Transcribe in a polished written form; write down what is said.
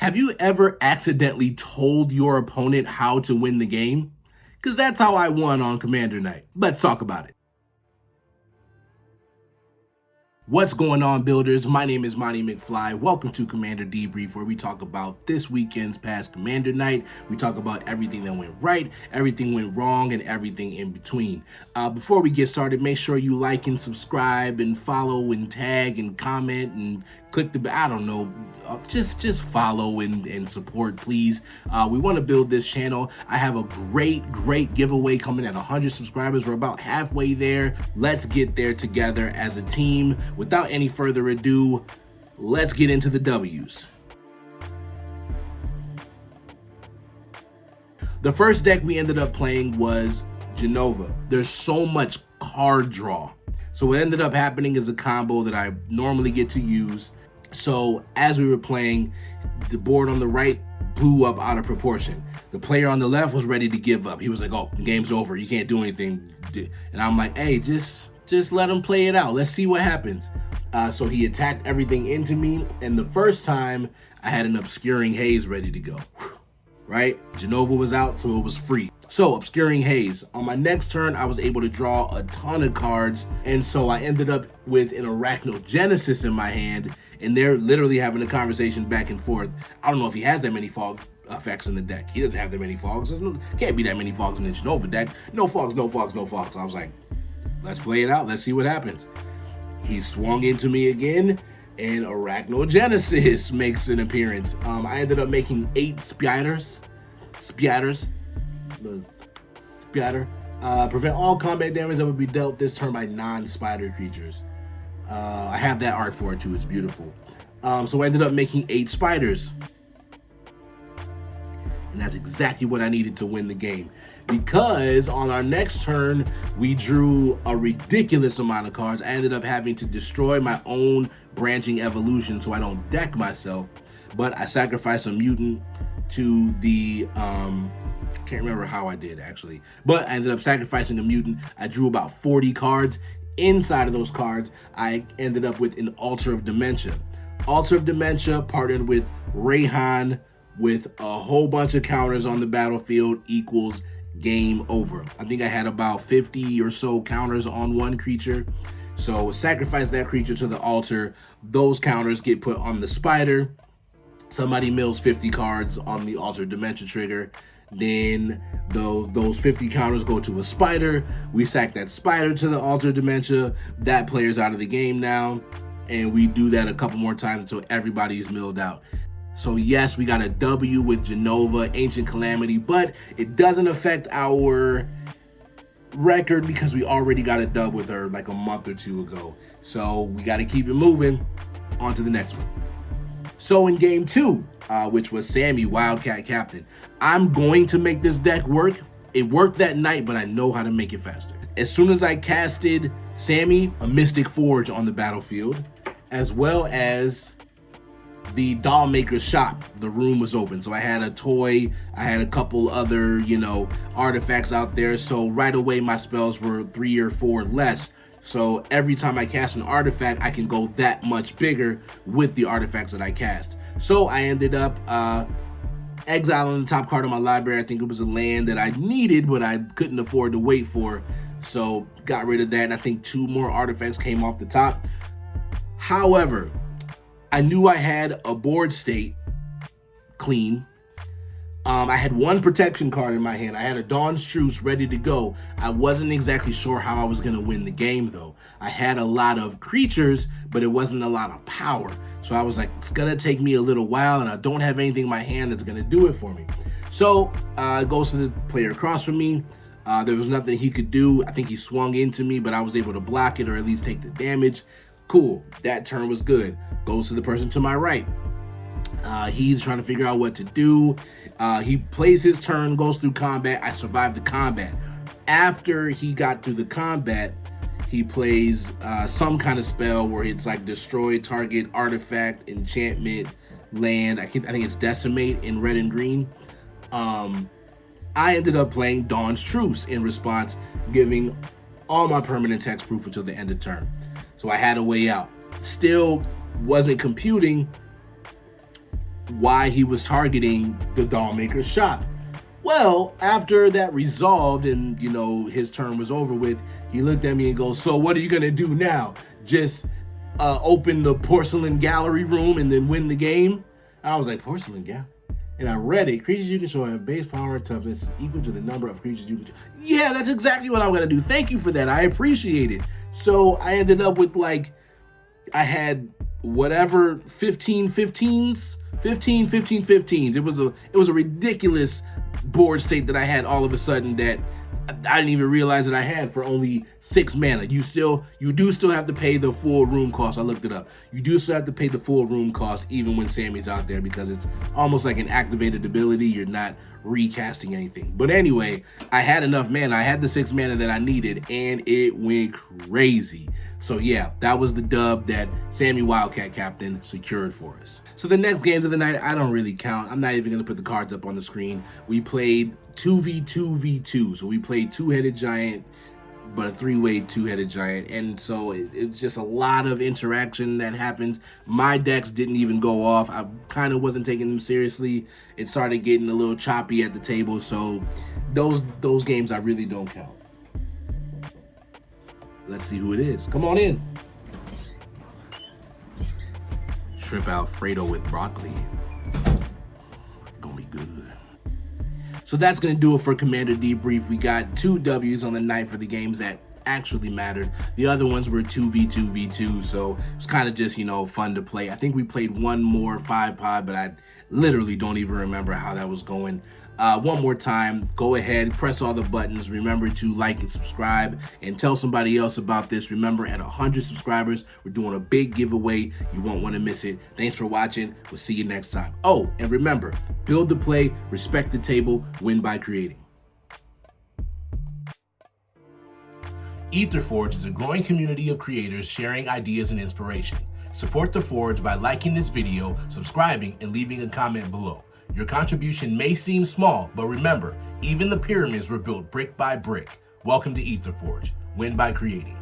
Have you ever accidentally told your opponent how to win the game? Because that's how I won on Commander Night. Let's talk about it. What's going on, builders? My name is Monty McFly. Welcome to Commander Debrief, where we talk about this weekend's past Commander Night. We talk about everything that went right, everything went wrong, and everything in between. Before we get started, make sure you like and subscribe and follow and tag and comment and click the, I don't know, just follow and support, please. We want to build this channel. I have a great giveaway coming at 100 subscribers. We're about halfway there. Let's get there together as a team. Without any further ado, let's get into the W's. The first deck we ended up playing was Jenova. There's so much card draw. So what ended up happening is a combo that I normally get to use. So as we were playing, the board on the right blew up out of proportion. The player on the left was ready to give up. He was like, oh, the game's over. You can't do anything. And I'm like, hey, just let him play it out. Let's see what happens. So he attacked everything into me. And the first time I had an Obscuring Haze ready to go, right? Jenova was out, so it was free. So Obscuring Haze. On my next turn, I was able to draw a ton of cards. And so I ended up with an Arachnogenesis in my hand. And they're literally having a conversation back and forth. I don't know if he has that many fog effects in the deck. He doesn't have that many fogs. Can't be that many fogs in the Jenova deck. No fogs, no fogs, no fogs. So I was like, let's play it out. Let's see what happens. He swung into me again, and Arachnogenesis makes an appearance. I ended up making 8 Spatters. Prevent all combat damage that would be dealt this turn by non-spider creatures. I have that art for it too. It's beautiful. So I ended up making 8 spiders. And that's exactly what I needed to win the game. Because on our next turn, we drew a ridiculous amount of cards. I ended up having to destroy my own branching evolution so I don't deck myself. But I sacrificed a mutant to the, can't remember how I did actually. But I ended up sacrificing a mutant. I drew about 40 cards. Inside of those cards, I ended up with an Altar of Dementia. Altar of Dementia partnered with Rayhan with a whole bunch of counters on the battlefield equals game over. I think I had about 50 or so counters on one creature. So sacrifice that creature to the altar. Those counters get put on the spider. Somebody mills 50 cards on the Altar of Dementia trigger. Then those 50 counters go to a spider. We sack that spider to the Altar of Dementia. That player's out of the game now. And we do that a couple more times until everybody's milled out. So yes, we got a W with Jenova, Ancient Calamity, but it doesn't affect our record because we already got a dub with her like a month or two ago. So we got to keep it moving. On to the next one. So in game 2, which was Sami, Wildcat Captain, I'm going to make this deck work. It worked that night, but I know how to make it faster. As soon as I casted Sami, a Mystic Forge on the battlefield, as well as the doll maker's shop, the room was open. So I had a toy, I had a couple other, artifacts out there. So right away my spells were 3 or 4 less. So every time I cast an artifact, I can go that much bigger with the artifacts that I cast. So I ended up exiling the top card of my library. I think it was a land that I needed, but I couldn't afford to wait for. So got rid of that, and I think 2 more artifacts came off the top. However, I knew I had a board state clean. I had 1 protection card in my hand. I had a Dawn's Truce ready to go. I wasn't exactly sure how I was going to win the game, though. I had a lot of creatures, but it wasn't a lot of power. So I was like, it's going to take me a little while, and I don't have anything in my hand that's going to do it for me. So it goes to the player across from me. There was nothing he could do. I think he swung into me, but I was able to block it or at least take the damage. Cool. That turn was good. Goes to the person to my right. He's trying to figure out what to do. He plays his turn, goes through combat. I survived the combat. After he got through the combat, he plays some kind of spell where it's like destroy target artifact, enchantment, land. I think it's Decimate in red and green. I ended up playing Dawn's Truce in response, giving all my permanent hexproof until the end of turn. So I had a way out. Still wasn't computing why he was targeting the Dawnmaker's shop. Well, after that resolved and, you know, his turn was over with, he looked at me and goes, so what are you going to do now? Just open the porcelain gallery room and then win the game? I was like, porcelain gallery? And I read it. Creatures you control have base power and toughness equal to the number of creatures you control. Yeah, that's exactly what I'm going to do. Thank you for that. I appreciate it. So I ended up with, like, I had whatever 15 15s. It was a ridiculous board state that I had all of a sudden that I didn't even realize that I had for only 6 mana. You do still have to pay the full room cost. I looked it up. You do still have to pay the full room cost even when Sami's out there, because it's almost like an activated ability. You're not recasting anything. But anyway, I had enough mana. I had the 6 mana that I needed, and it went crazy. So yeah, that was the dub that Sami Wildcat Captain secured for us. So the next games of the night, I don't really count. I'm not even going to put the cards up on the screen. We played 2v2v2. So we played two-headed giant, but a 3-way two-headed giant. And so it's just a lot of interaction that happens. My decks didn't even go off. I kind of wasn't taking them seriously. It started getting a little choppy at the table. So those games I really don't count. Let's see who it is. Come on in. Shrimp Alfredo with broccoli. It's gonna be good. So that's gonna do it for Commander Debrief. We got 2 W's on the night for the games that actually mattered. The other ones were 2v2v2, so it's kind of just, you know, fun to play. I think we played one more 5-pod, but I literally don't even remember how that was going. One more time, go ahead, press all the buttons. Remember to like and subscribe and tell somebody else about this. Remember, at 100 subscribers, we're doing a big giveaway. You won't want to miss it. Thanks for watching. We'll see you next time. Oh, and remember, build the play, respect the table, win by creating. Aetherforge is a growing community of creators sharing ideas and inspiration. Support the Forge by liking this video, subscribing, and leaving a comment below. Your contribution may seem small, but remember, even the pyramids were built brick by brick. Welcome to Aetherforge. Win by creating.